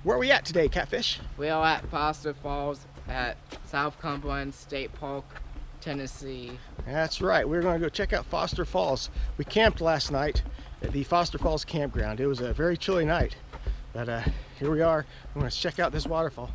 Where are we at today, Catfish? We are at Foster Falls at South Cumberland State Park, Tennessee. That's right. We're going to go check out Foster Falls. We camped last night at the Foster Falls campground. It was a very chilly night, but here we are. We're going to check out this waterfall.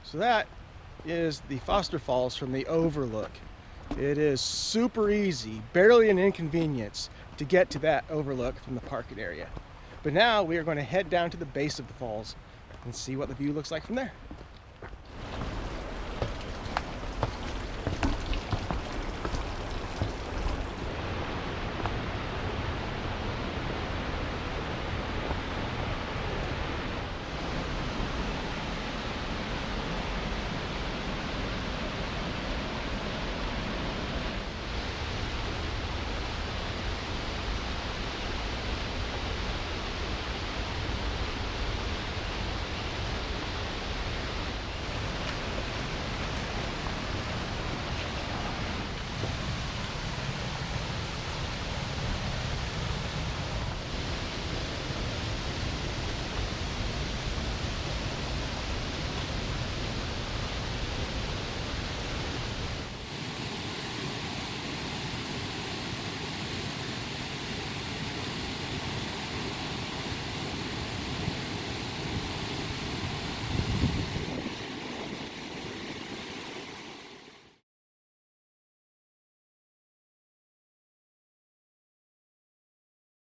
So that is the Foster Falls from the overlook. It is super easy, barely an inconvenience to get to that overlook from the parking area. But now we are going to head down to the base of the falls and see what the view looks like from there.